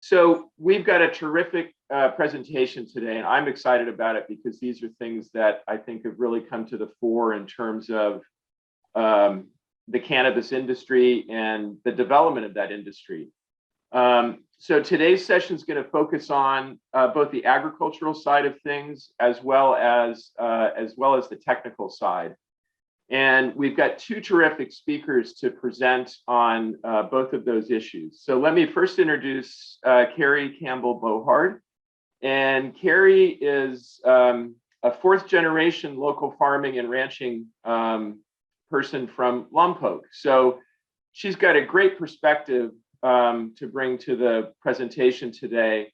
So we've got a terrific presentation today, and I'm excited about it because these are things that I think have really come to the fore in terms of the cannabis industry and the development of that industry. So today's session is going to focus on both the agricultural side of things as well as the technical side. And we've got two terrific speakers to present on both of those issues. So let me first introduce Kari Campbell-Bohard. And Kari is a fourth generation local farming and ranching person from Lompoc. So she's got a great perspective to bring to the presentation today.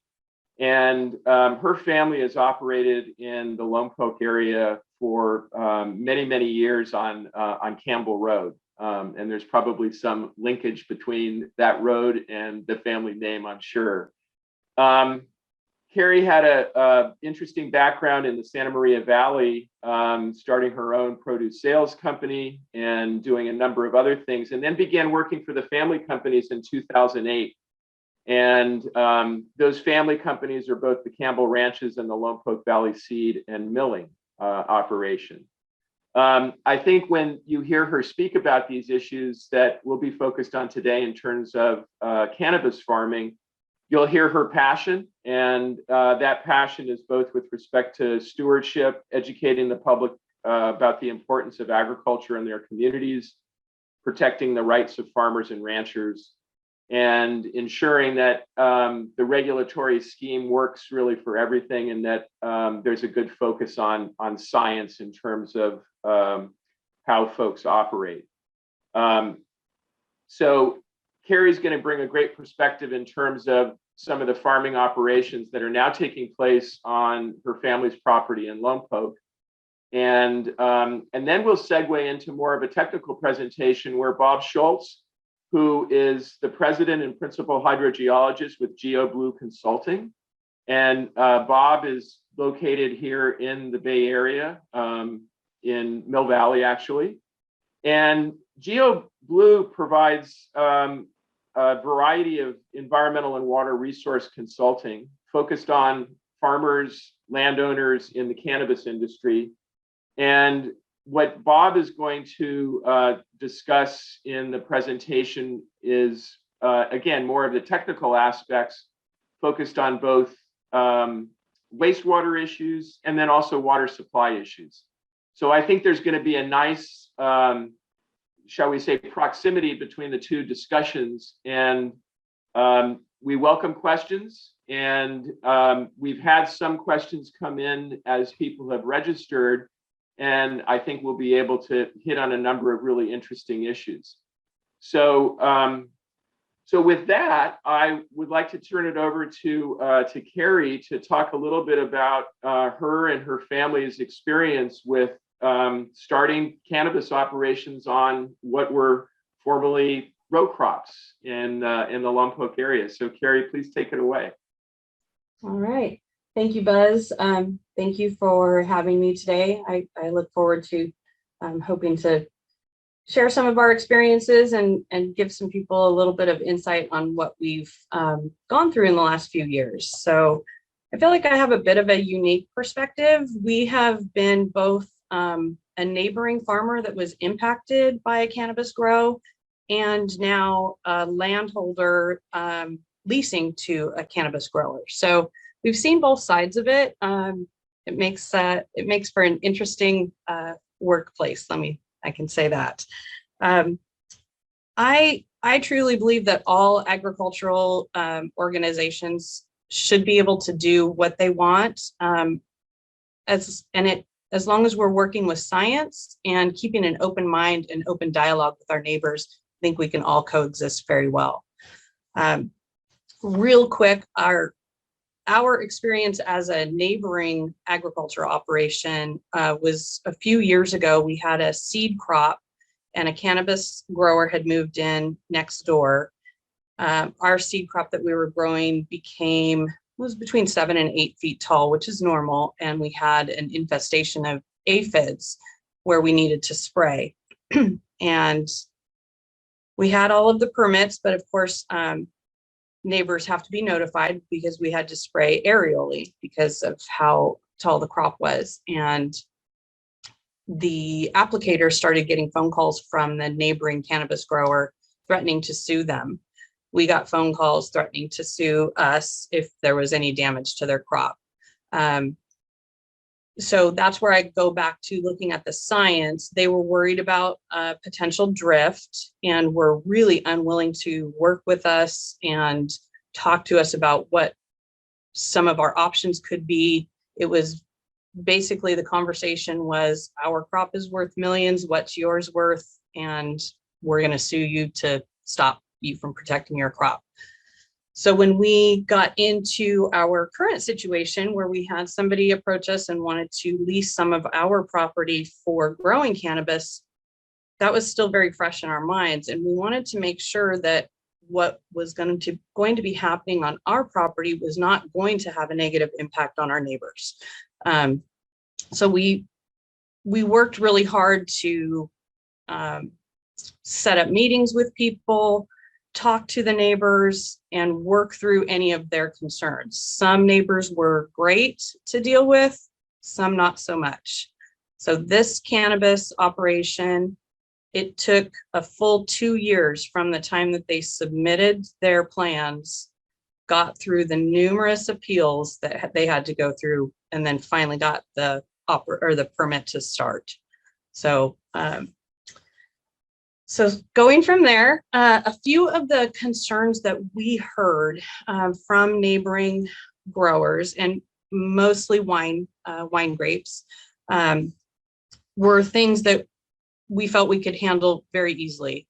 And her family has operated in the Lompoc area for many, many years on Campbell Road. And there's probably some linkage between that road and the family name, I'm sure. Kari had an interesting background in the Santa Maria Valley, starting her own produce sales company and doing a number of other things, and then began working for the family companies in 2008. And those family companies are both the Campbell Ranches and the Lompoc Valley Seed and Milling operation. I think when you hear her speak about these issues that we'll be focused on today in terms of cannabis farming, you'll hear her passion, and that passion is both with respect to stewardship, educating the public about the importance of agriculture in their communities, protecting the rights of farmers and ranchers, and ensuring that the regulatory scheme works really for everything, and that there's a good focus on science in terms of how folks operate. So Kari's going to bring a great perspective in terms of some of the farming operations that are now taking place on her family's property in Lompoc. And then we'll segue into more of a technical presentation where Bob Schultz, who is the president and principal hydrogeologist with GeoBlue Consulting. And Bob is located here in the Bay Area, in Mill Valley, actually. And GeoBlue provides a variety of environmental and water resource consulting focused on farmers, landowners in the cannabis industry. And what Bob is going to discuss in the presentation is, again, more of the technical aspects focused on both wastewater issues and then also water supply issues. So I think there's going to be a nice, shall we say, proximity between the two discussions. And we welcome questions. And we've had some questions come in as people have registered. And I think we'll be able to hit on a number of really interesting issues. So, so with that, I would like to turn it over to Kari to talk a little bit about her and her family's experience with starting cannabis operations on what were formerly row crops in the Lompoc area. So, Kari, please take it away. All right. Thank you, Buzz. Thank you for having me today. I look forward to hoping to share some of our experiences and give some people a little bit of insight on what we've gone through in the last few years. So I feel like I have a bit of a unique perspective. We have been both a neighboring farmer that was impacted by a cannabis grow and now a landholder leasing to a cannabis grower. So we've seen both sides of it. It makes for an interesting workplace. I can say that. I truly believe that all agricultural organizations should be able to do what they want, as long as we're working with science and keeping an open mind and open dialogue with our neighbors. I think we can all coexist very well. Real quick, our experience as a neighboring agricultural operation was a few years ago. We had a seed crop and a cannabis grower had moved in next door. Our seed crop that we were growing was between 7 and 8 feet tall, which is normal. And we had an infestation of aphids where we needed to spray. And we had all of the permits, but of course, neighbors have to be notified because we had to spray aerially because of how tall the crop was. And the applicator started getting phone calls from the neighboring cannabis grower threatening to sue them. We got phone calls threatening to sue us if there was any damage to their crop. So that's where I go back to looking at the science. They were worried about potential drift and were really unwilling to work with us and talk to us about what some of our options could be. It was basically, the conversation was, our crop is worth millions, what's yours worth? And we're going to sue you to stop you from protecting your crop. So when we got into our current situation where we had somebody approach us and wanted to lease some of our property for growing cannabis, that was still very fresh in our minds. And we wanted to make sure that what was going to be happening on our property was not going to have a negative impact on our neighbors. So we worked really hard to set up meetings with people, talk to the neighbors, and work through any of their concerns. Some neighbors were great to deal with, some not so much. So this cannabis operation, it took a full 2 years from the time that they submitted their plans, got through the numerous appeals that they had to go through, and then finally got the permit to start. So so going from there, a few of the concerns that we heard from neighboring growers, and mostly wine grapes, were things that we felt we could handle very easily.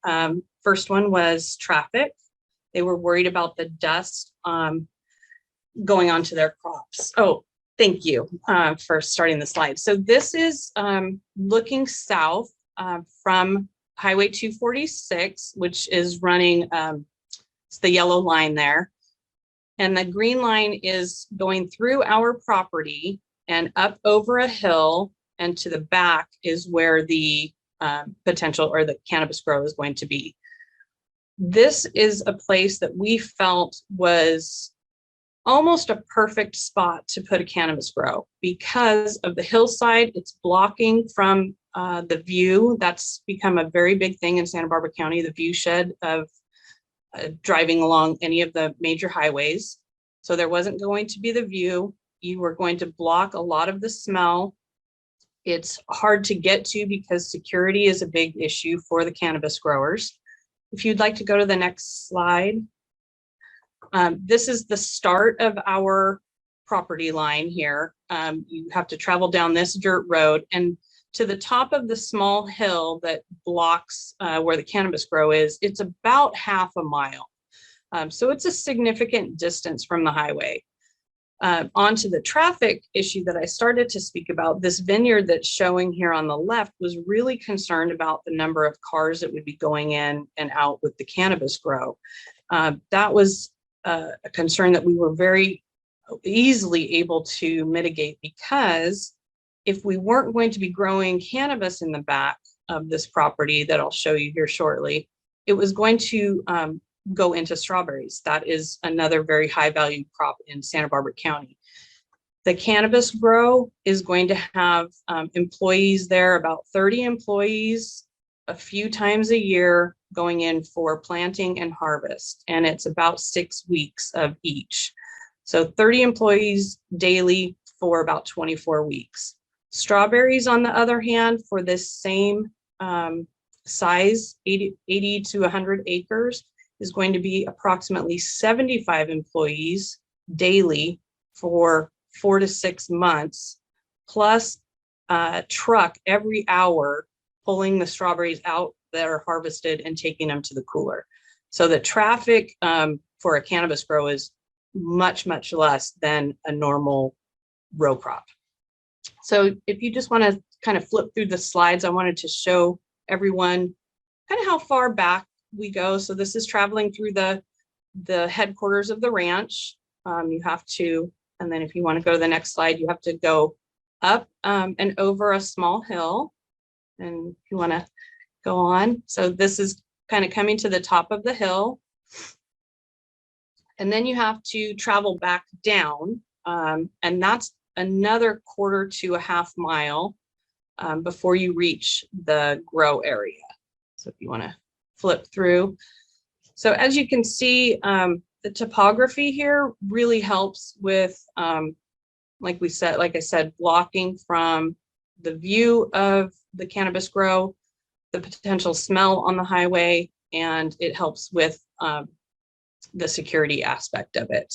First one was traffic. They were worried about the dust going onto their crops. Oh, thank you for starting the slide. So this is looking south from Highway 246, which is running, it's the yellow line there. And the green line is going through our property and up over a hill, and to the back is where the potential or the cannabis grow is going to be. This is a place that we felt was almost a perfect spot to put a cannabis grow because of the hillside. It's blocking from the view. That's become a very big thing in Santa Barbara County, the view shed of driving along any of the major highways. So there wasn't going to be the view. You were going to block a lot of the smell. It's hard to get to because security is a big issue for the cannabis growers. If you'd like to go to the next slide. This is the start of our property line here. You have to travel down this dirt road, and to the top of the small hill that blocks where the cannabis grow is, it's about half a mile. So it's a significant distance from the highway. Onto the traffic issue that I started to speak about, this vineyard that's showing here on the left was really concerned about the number of cars that would be going in and out with the cannabis grow. That was a concern that we were very easily able to mitigate, because if we weren't going to be growing cannabis in the back of this property that I'll show you here shortly, it was going to go into strawberries. That is another very high value crop in Santa Barbara County. The cannabis grow is going to have employees there, about 30 employees, a few times a year going in for planting and harvest. And it's about 6 weeks of each. So 30 employees daily for about 24 weeks. Strawberries, on the other hand, for this same size, 80 to 100 acres, is going to be approximately 75 employees daily for 4 to 6 months, plus a truck every hour pulling the strawberries out that are harvested and taking them to the cooler. So the traffic for a cannabis grow is much, much less than a normal row crop. So if you just want to kind of flip through the slides, I wanted to show everyone kind of how far back we go. So this is traveling through the headquarters of the ranch. You have to, and then if you want to go to the next slide, you have to go up and over a small hill. And if you want to go on. So this is kind of coming to the top of the hill. And then you have to travel back down, and that's another quarter to a half mile before you reach the grow area. So if you want to flip through. So as you can see, the topography here really helps with, like I said, blocking from the view of the cannabis grow, the potential smell on the highway, and it helps with the security aspect of it.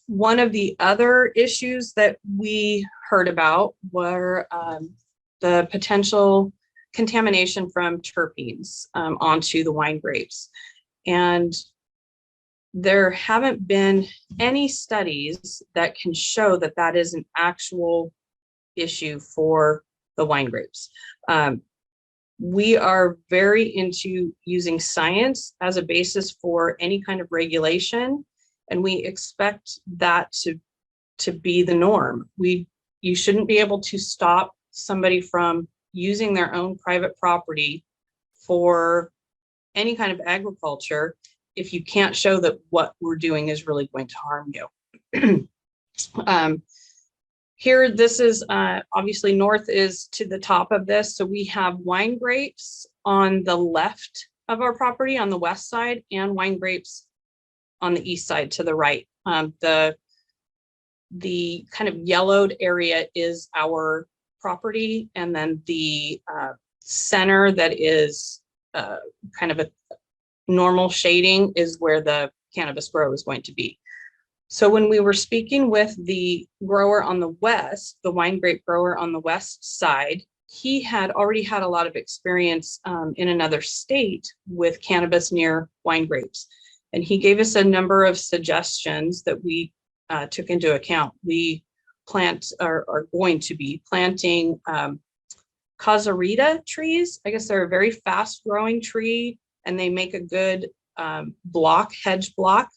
One of the other issues that we heard about were the potential contamination from terpenes onto the wine grapes. And there haven't been any studies that can show that that is an actual issue for the wine grapes. We are very into using science as a basis for any kind of regulation, and we expect that to be the norm. You shouldn't be able to stop somebody from using their own private property for any kind of agriculture if you can't show that what we're doing is really going to harm you. Here, this is obviously north is to the top of this. So we have wine grapes on the left of our property on the west side and wine grapes on the east side to the right. The kind of yellowed area is our property, and then the center that is kind of a normal shading is where the cannabis grow is going to be. So when we were speaking with the grower on the west, the wine grape grower on the west side, he had already had a lot of experience in another state with cannabis near wine grapes. And he gave us a number of suggestions that we took into account. We are going to be planting casarita trees. I guess they're a very fast growing tree and they make a good hedge block.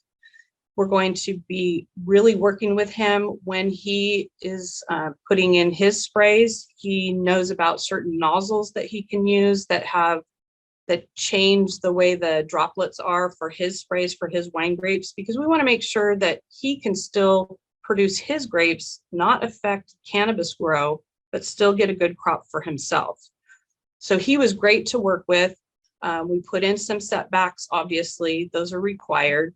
We're going to be really working with him when he is putting in his sprays. He knows about certain nozzles that he can use that change the way the droplets are for his sprays for his wine grapes, because we want to make sure that he can still produce his grapes, not affect cannabis grow, but still get a good crop for himself. So he was great to work with. We put in some setbacks, obviously, those are required.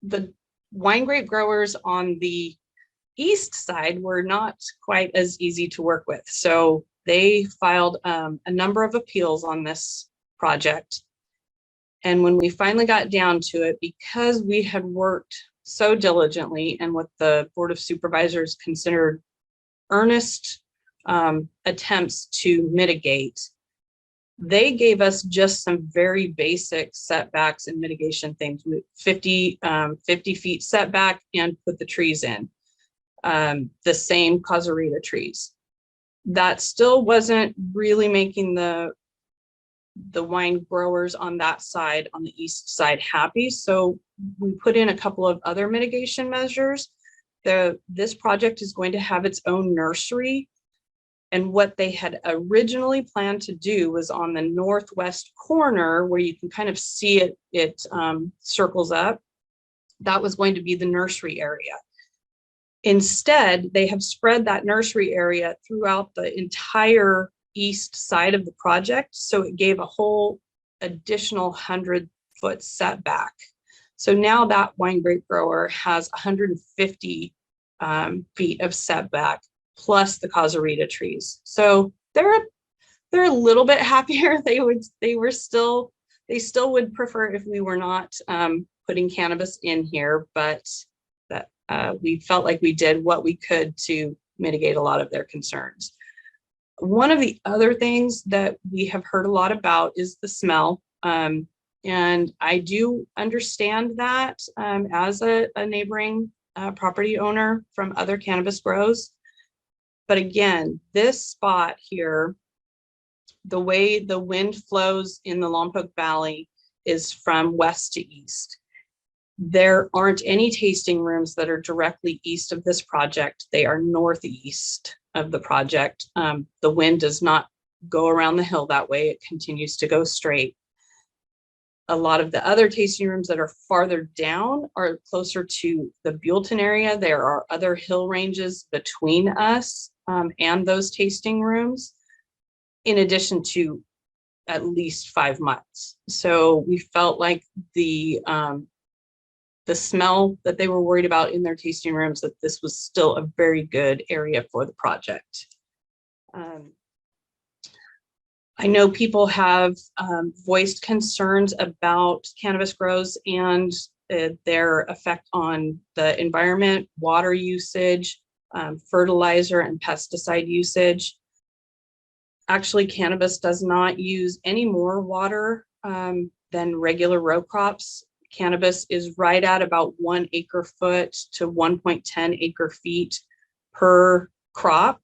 The wine grape growers on the east side were not quite as easy to work with. So they filed a number of appeals on this project. And when we finally got down to it, because we had worked so diligently and what the Board of Supervisors considered earnest attempts to mitigate, they gave us just some very basic setbacks and mitigation things with 50 feet setback and put the trees in, the same casarita trees. That still wasn't really making the wine growers on that side, on the east side, happy. So we put in a couple of other mitigation measures. This project is going to have its own nursery. And what they had originally planned to do was on the northwest corner where you can kind of see it circles up. That was going to be the nursery area. Instead, they have spread that nursery area throughout the entire east side of the project. So it gave a whole additional 100-foot setback. So now that wine grape grower has 150 feet of setback plus the casarita trees. So they're a little bit happier. They still would prefer if we were not putting cannabis in here, but that we felt like we did what we could to mitigate a lot of their concerns. One of the other things that we have heard a lot about is the smell. And I do understand that as a neighboring property owner from other cannabis grows. But again, this spot here, the way the wind flows in the Lompoc Valley is from west to east. There aren't any tasting rooms that are directly east of this project. They are northeast of the project. The wind does not go around the hill that way. It continues to go straight. a lot of the other tasting rooms that are farther down are closer to the Buellton area. There are other hill ranges between us and those tasting rooms, in addition to at least 5 miles. So we felt like the smell that they were worried about in their tasting rooms, that this was still a very good area for the project. I know people have voiced concerns about cannabis grows and their effect on the environment, water usage, fertilizer and pesticide usage. Actually, cannabis does not use any more water than regular row crops. Cannabis is right at about 1 acre foot to 1.10 acre feet per crop.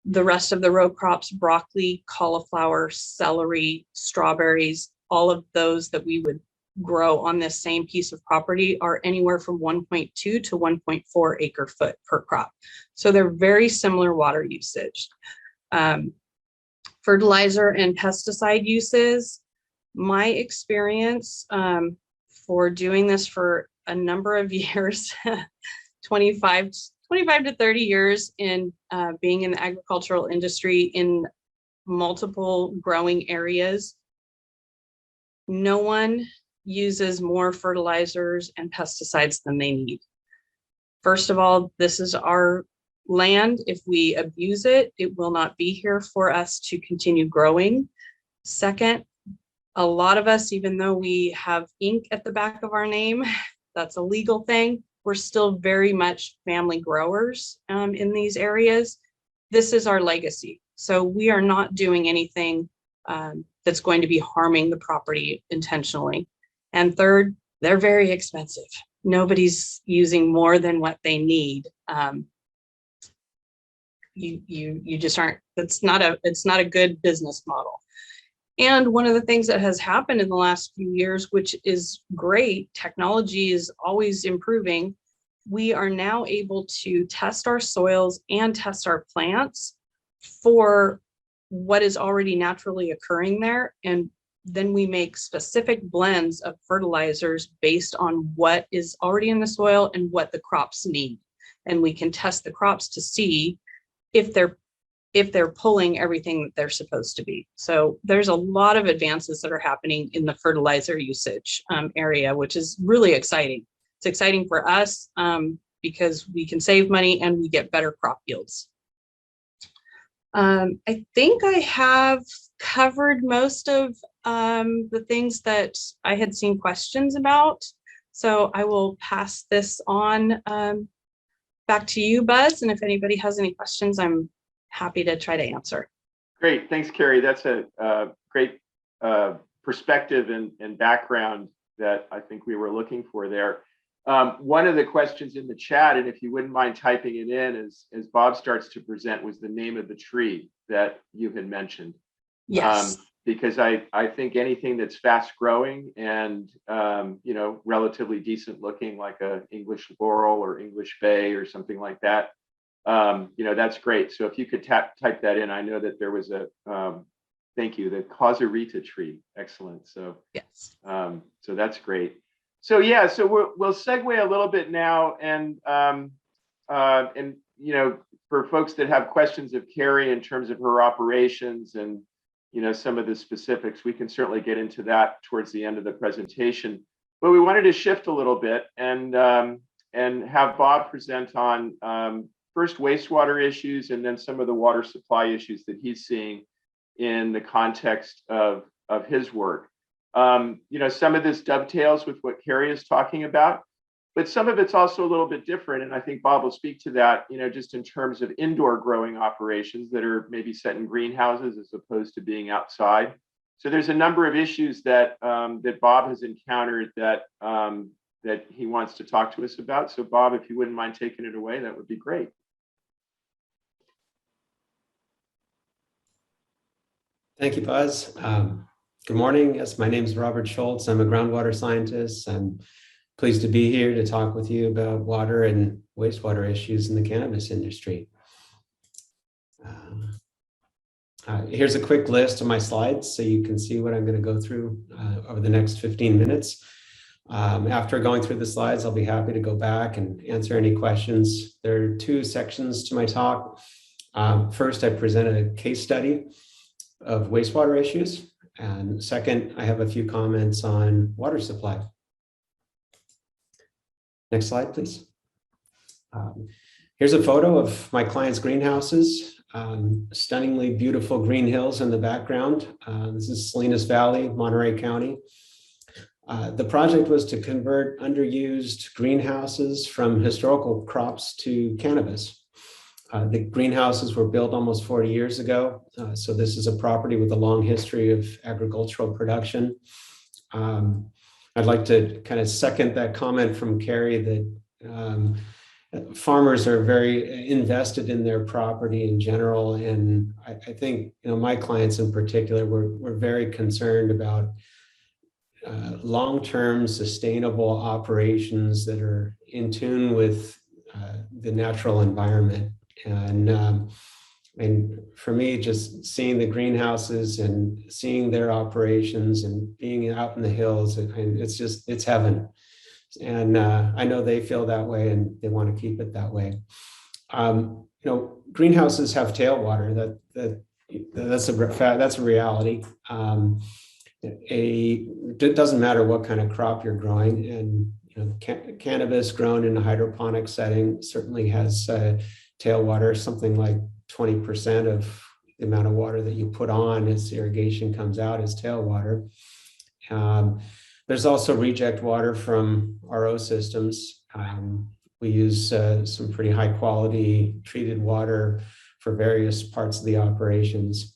The rest of the row crops, broccoli, cauliflower, celery, strawberries, all of those that we would grow on this same piece of property are anywhere from 1.2 to 1.4 acre foot per crop. So they're very similar water usage. Fertilizer and pesticide uses, my experience for doing this for a number of years, 25 to 30 years in being in the agricultural industry in multiple growing areas. No one uses more fertilizers and pesticides than they need. First of all, this is our land. If we abuse it, it will not be here for us to continue growing. Second, a lot of us, even though we have ink at the back of our name, that's a legal thing, we're still very much family growers in these areas. This is our legacy. So we are not doing anything that's going to be harming the property intentionally. And third, they're very expensive. Nobody's using more than what they need. You just aren't, it's not a good business model. And one of the things that has happened in the last few years, which is great, technology is always improving. We are now able to test our soils and test our plants for what is already naturally occurring there. And then we make specific blends of fertilizers based on what is already in the soil and what the crops need. And we can test the crops to see if they're pulling everything that they're supposed to be. So there's a lot of advances that are happening in the fertilizer usage area, which is really exciting. It's exciting for us because we can save money and we get better crop yields. I think I have covered most of the things that I had seen questions about. So I will pass this on back to you, Buzz. And if anybody has any questions, I'm happy to try to answer. Great, thanks, Kari. That's a great perspective and background that I think we were looking for there. One of the questions in the chat, and if you wouldn't mind typing it in as Bob starts to present, was the name of the tree that you had mentioned. Yes. Because I think anything that's fast growing and relatively decent looking, like a English laurel or English bay or something like that, that's great. So if you could type that in, I know that there was a thank you, the Casuarina tree. Excellent. So yes. So that's great. So yeah, so we'll segue a little bit now, and for folks that have questions of Kari in terms of her operations and some of the specifics, we can certainly get into that towards the end of the presentation. But we wanted to shift a little bit and have Bob present on first wastewater issues and then some of the water supply issues that he's seeing in the context of his work. Some of this dovetails with what Kari is talking about, but some of it's also a little bit different. And I think Bob will speak to that, just in terms of indoor growing operations that are maybe set in greenhouses as opposed to being outside. So there's a number of issues that that Bob has encountered that that he wants to talk to us about. So Bob, if you wouldn't mind taking it away, that would be great. Thank you, Buzz. Good morning. Yes, my name is Robert Schultz. I'm a groundwater scientist. I'm pleased to be here to talk with you about water and wastewater issues in the cannabis industry. Here's a quick list of my slides so you can see what I'm going to go through over the next 15 minutes. After going through the slides, I'll be happy to go back and answer any questions. There are two sections to my talk. First, I present a case study of wastewater issues. And second, I have a few comments on water supply. Next slide, please. Here's a photo of my client's greenhouses. Stunningly beautiful green hills in the background. This is Salinas Valley, Monterey County. The project was to convert underused greenhouses from historical crops to cannabis. The greenhouses were built almost 40 years ago. So this is a property with a long history of agricultural production. I'd like to kind of second that comment from Kari that farmers are very invested in their property in general. And I think, my clients in particular, were very concerned about long-term sustainable operations that are in tune with the natural environment. And for me, just seeing the greenhouses and seeing their operations and being out in the hills, it's heaven. And I know they feel that way and they want to keep it that way. Greenhouses have tailwater. That's a reality. It doesn't matter what kind of crop you're growing, and cannabis grown in a hydroponic setting certainly has tailwater. Something like 20% of the amount of water that you put on as irrigation comes out is tailwater. There's also reject water from RO systems. We use some pretty high quality treated water for various parts of the operations.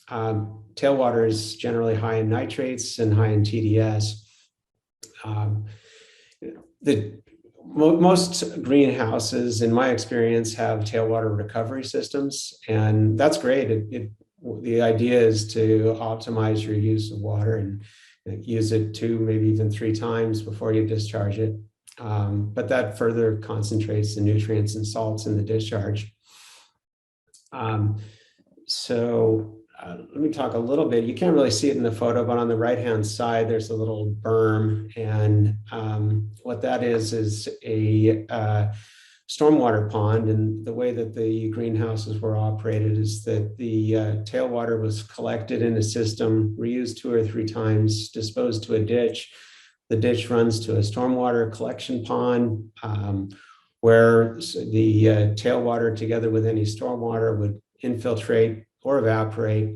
Tailwater is generally high in nitrates and high in TDS. Most greenhouses, in my experience, have tailwater recovery systems, and that's great. The idea is to optimize your use of water and use it 2, maybe even 3 times before you discharge it. But that further concentrates the nutrients and salts in the discharge. Let me talk a little bit. You can't really see it in the photo, but on the right-hand side, there's a little berm. And what that is a stormwater pond. And the way that the greenhouses were operated is that the tailwater was collected in a system, reused 2 or 3 times, disposed to a ditch. The ditch runs to a stormwater collection pond where the tailwater together with any stormwater would infiltrate or evaporate.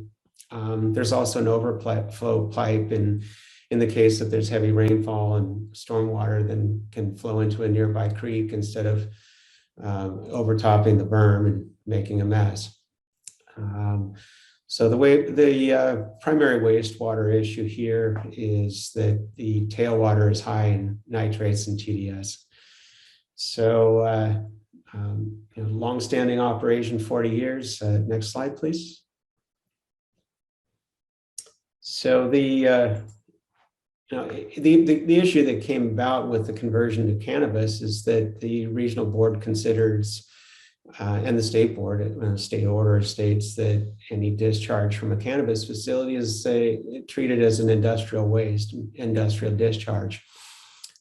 There's also an overflow pipe in the case that there's heavy rainfall, and stormwater then can flow into a nearby creek instead of overtopping the berm and making a mess. So the primary wastewater issue here is that the tailwater is high in nitrates and TDS. So long-standing operation, 40 years. Next slide, please. So the issue that came about with the conversion to cannabis is that the regional board considers, and the state board, state order states that any discharge from a cannabis facility is treated as an industrial waste, industrial discharge.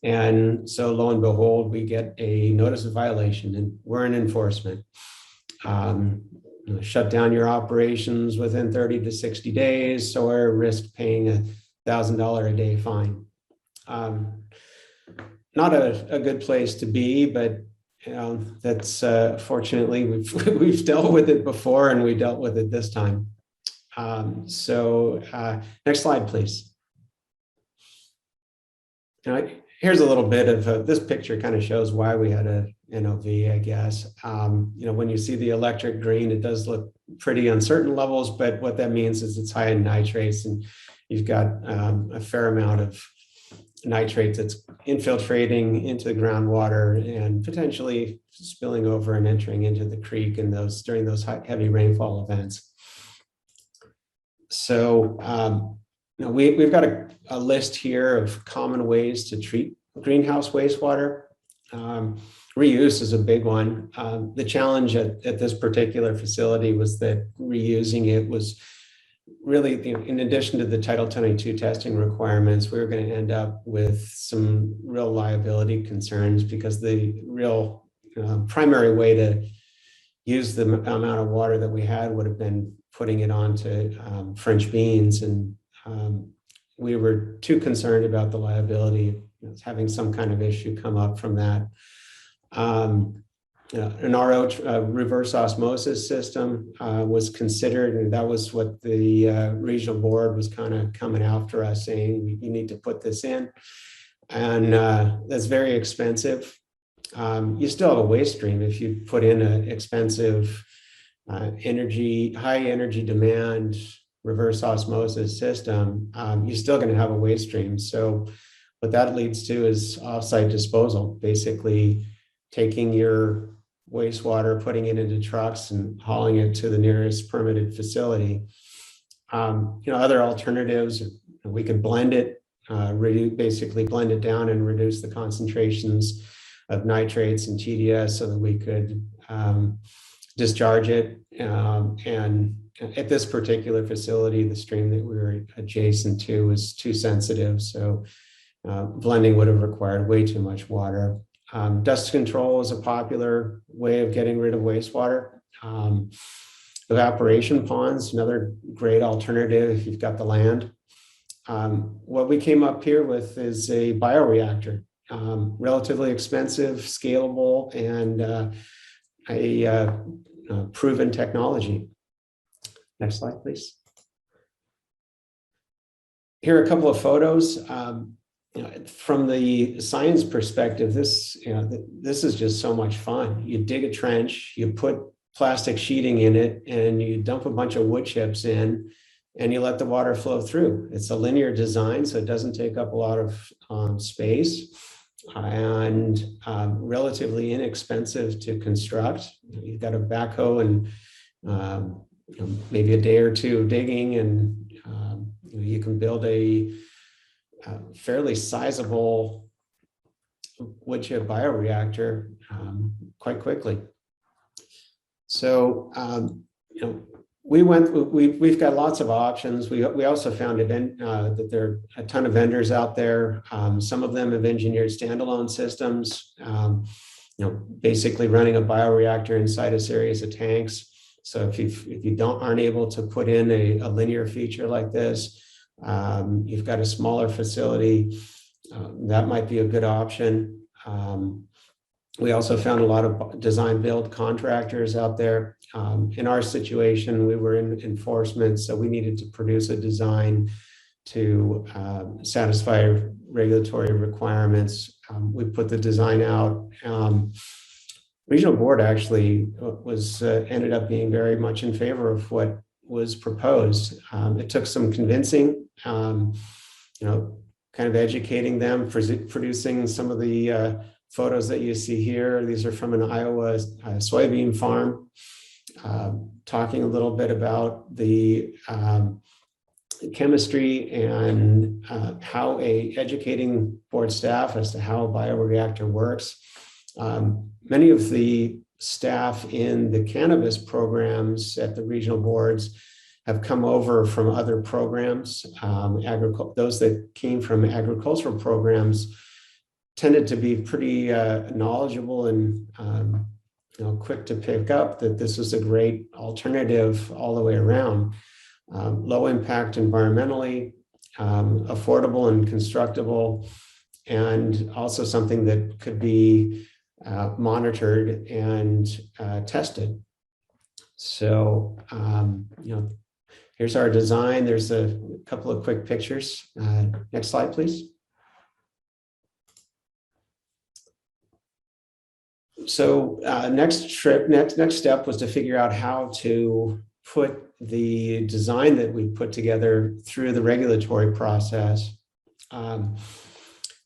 And so lo and behold, we get a notice of violation, and we're in enforcement. Shut down your operations within 30 to 60 days, or risk paying $1,000 a day fine. Not a good place to be, but that's fortunately we've dealt with it before, and we dealt with it this time. Next slide, please. Here's a little bit of this picture kind of shows why we had a NOV, I guess. When you see the electric green, it does look pretty on certain levels, but what that means is it's high in nitrates, and you've got a fair amount of nitrates that's infiltrating into the groundwater and potentially spilling over and entering into the creek and during those heavy rainfall events. So we've got a list here of common ways to treat greenhouse wastewater. Reuse is a big one. The challenge at this particular facility was that reusing it was really, in addition to the Title 22 testing requirements, we were going to end up with some real liability concerns, because the real primary way to use the amount of water that we had would have been putting it onto French beans. And we were too concerned about the liability, having some kind of issue come up from that. An RO reverse osmosis system was considered, and that was what the regional board was kind of coming after us, saying you need to put this in, and that's very expensive. You still have a waste stream if you put in an expensive high energy demand reverse osmosis system. You're still going to have a waste stream. So what that leads to is offsite disposal, basically taking your wastewater, putting it into trucks and hauling it to the nearest permitted facility. Other alternatives, we could blend it, basically blend it down and reduce the concentrations of nitrates and TDS so that we could discharge it. And at this particular facility, the stream that we were adjacent to was too sensitive. So blending would have required way too much water. Dust control is a popular way of getting rid of wastewater. Evaporation ponds, another great alternative if you've got the land. What we came up here with is a bioreactor, relatively expensive, scalable, and a proven technology. Next slide, please. Here are a couple of photos. From the science perspective, this is just so much fun. You dig a trench, you put plastic sheeting in it, and you dump a bunch of wood chips in, and you let the water flow through. It's a linear design, so it doesn't take up a lot of space, and relatively inexpensive to construct. You've got a backhoe and maybe a day or two of digging, and you can build a fairly sizable wood chip bioreactor quite quickly. So we've got lots of options. We also found that there are a ton of vendors out there. Some of them have engineered standalone systems, basically running a bioreactor inside a series of tanks. So if you aren't able to put in a linear feature like this, you've got a smaller facility, that might be a good option. We also found a lot of design build contractors out there. In our situation, we were in enforcement, so we needed to produce a design to satisfy regulatory requirements. We put the design out. Regional board actually ended up being very much in favor of what was proposed. It took some convincing, kind of educating them, producing some of the photos that you see here. These are from an Iowa soybean farm, talking a little bit about the chemistry and how educating board staff as to how a bioreactor works. Many of the staff in the cannabis programs at the regional boards have come over from other programs. Those that came from agricultural programs tended to be pretty knowledgeable and quick to pick up that this was a great alternative all the way around. Low impact environmentally, affordable and constructible, and also something that could be monitored and tested. So, here's our design. There's a couple of quick pictures. Next slide, please. So next step was to figure out how to put the design that we put together through the regulatory process.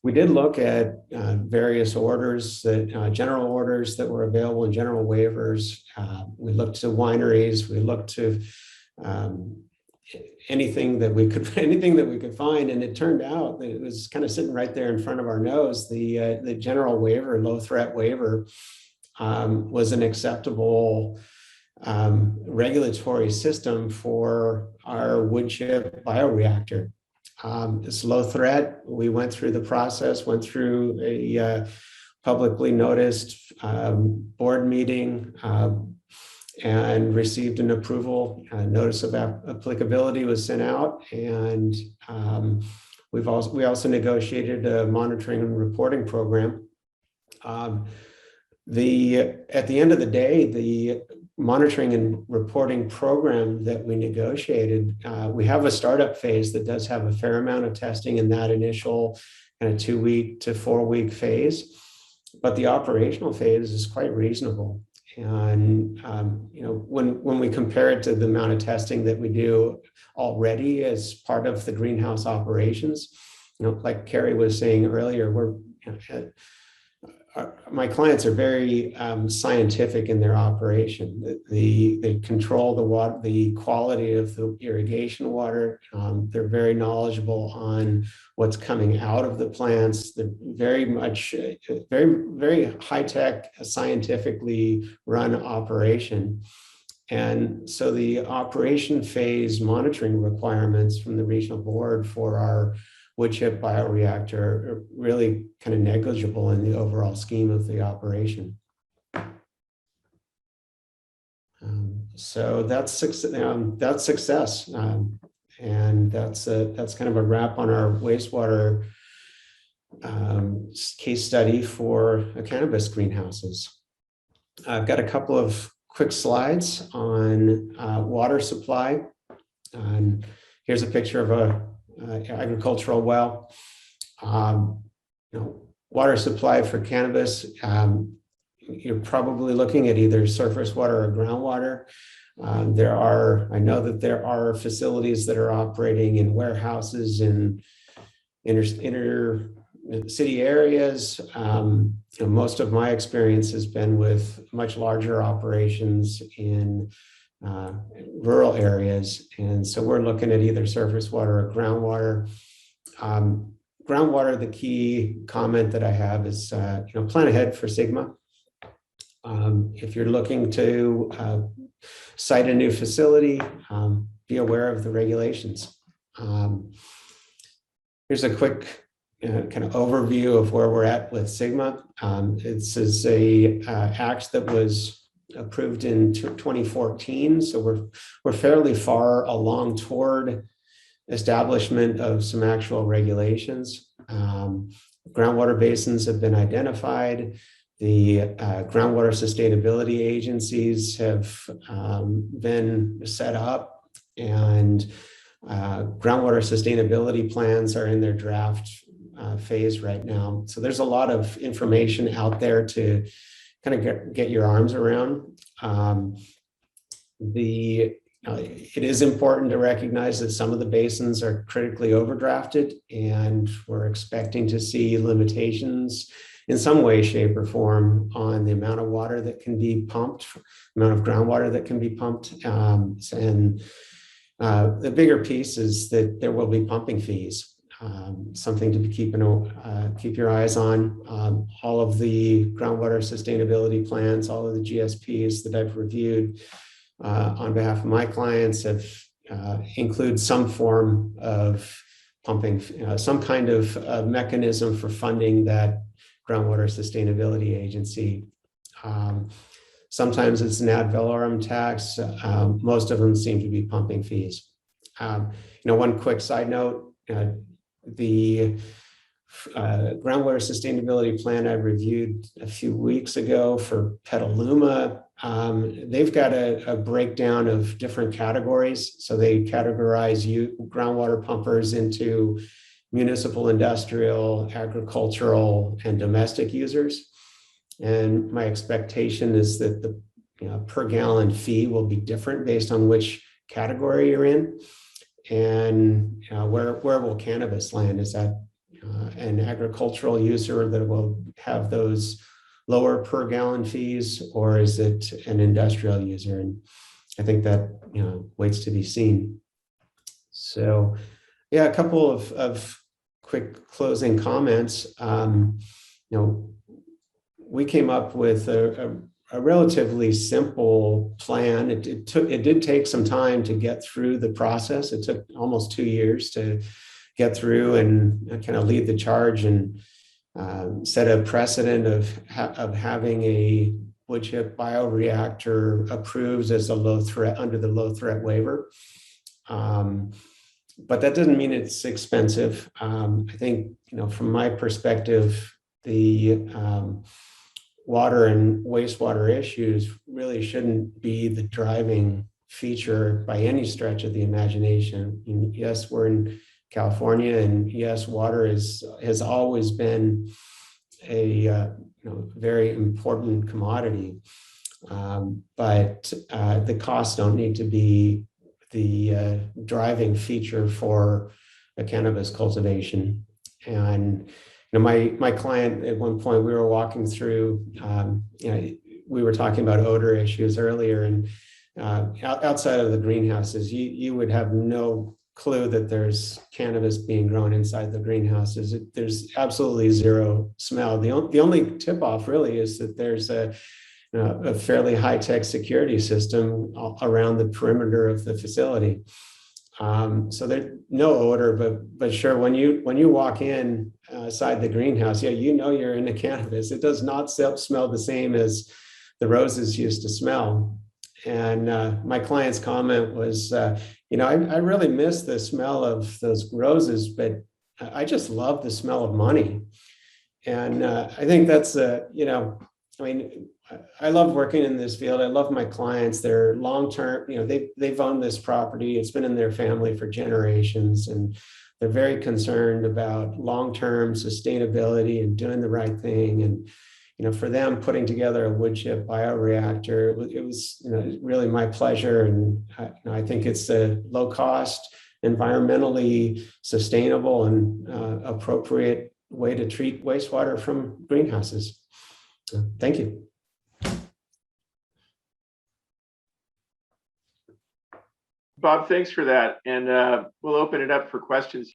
We did look at various orders, general orders that were available and general waivers. We looked to wineries. We looked to anything that we could find, and it turned out that it was kind of sitting right there in front of our nose. The general waiver, low threat waiver, was an acceptable regulatory system for our wood chip bioreactor. It's low threat. We went through the process, went through a publicly noticed board meeting and received an approval. Notice of applicability was sent out, and we also negotiated a monitoring and reporting program. At the end of the day, the monitoring and reporting program that we negotiated, we have a startup phase that does have a fair amount of testing in that initial kind of 2-week to 4-week phase, but the operational phase is quite reasonable. And when we compare it to the amount of testing that we do already as part of the greenhouse operations, like Kari was saying earlier, my clients are very scientific in their operation. They control the quality of the irrigation water. They're very knowledgeable on what's coming out of the plants. They're very much, very high-tech, scientifically run operation. And so the operation phase monitoring requirements from the regional board for our wood chip bioreactor are really kind of negligible in the overall scheme of the operation. So that's success. And that's kind of a wrap on our wastewater case study for cannabis greenhouses. I've got a couple of quick slides on water supply. And here's a picture of a agricultural well. Water supply for cannabis, you're probably looking at either surface water or groundwater. I know that there are facilities that are operating in warehouses in inner city areas. Most of my experience has been with much larger operations in rural areas. And so we're looking at either surface water or groundwater. Groundwater, the key comment that I have is, plan ahead for Sigma. If you're looking to site a new facility, be aware of the regulations. Here's a quick kind of overview of where we're at with Sigma. This is a act that was approved in 2014, so we're fairly far along toward establishment of some actual regulations. Groundwater basins have been identified. The groundwater sustainability agencies have been set up, and groundwater sustainability plans are in their draft phase right now. So there's a lot of information out there to kind of get your arms around. It is important to recognize that some of the basins are critically overdrafted, and we're expecting to see limitations in some way, shape, or form on the amount of water that can be pumped, amount of groundwater that can be pumped. And the bigger piece is that there will be pumping fees. Something to keep your eyes on. All of the groundwater sustainability plans, all of the GSPs that I've reviewed on behalf of my clients have include some form of pumping, some kind of mechanism for funding that groundwater sustainability agency. Sometimes it's an ad valorem tax. Most of them seem to be pumping fees. One quick side note. The groundwater sustainability plan I reviewed a few weeks ago for Petaluma, they've got a breakdown of different categories. So they categorize groundwater pumpers into municipal, industrial, agricultural, and domestic users. And my expectation is that the per gallon fee will be different based on which category you're in. And where will cannabis land? Is that an agricultural user that will have those lower per gallon fees, or is it an industrial user? And I think that waits to be seen. So yeah, a couple of quick closing comments. We came up with a a relatively simple plan. It did take some time to get through the process. It took almost 2 years to get through and kind of lead the charge and set a precedent of having a wood chip bioreactor approved as a low threat under the low threat waiver. But that doesn't mean it's expensive. I think, from my perspective, the water and wastewater issues really shouldn't be the driving feature by any stretch of the imagination. And yes, we're in California, and yes, water has always been a very important commodity, but the costs don't need to be the driving feature for a cannabis cultivation. And my client, at one point, we were walking through, we were talking about odor issues earlier, and outside of the greenhouses, you would have no clue that there's cannabis being grown inside the greenhouses. There's absolutely zero smell. The only tip-off really is that there's a fairly high-tech security system around the perimeter of the facility. So there's no odor, but sure, when you walk in inside the greenhouse, you're in a cannabis. It does not smell the same as the roses used to smell. And my client's comment was, I really miss the smell of those roses, but I just love the smell of money. And I think that's, I love working in this field. I love my clients. They're long-term, they've owned this property. It's been in their family for generations, and they're very concerned about long-term sustainability and doing the right thing. And, for them, putting together a wood chip bioreactor, it was really my pleasure. And I think it's a low cost, environmentally sustainable, and appropriate way to treat wastewater from greenhouses. Thank you. Bob, thanks for that. And we'll open it up for questions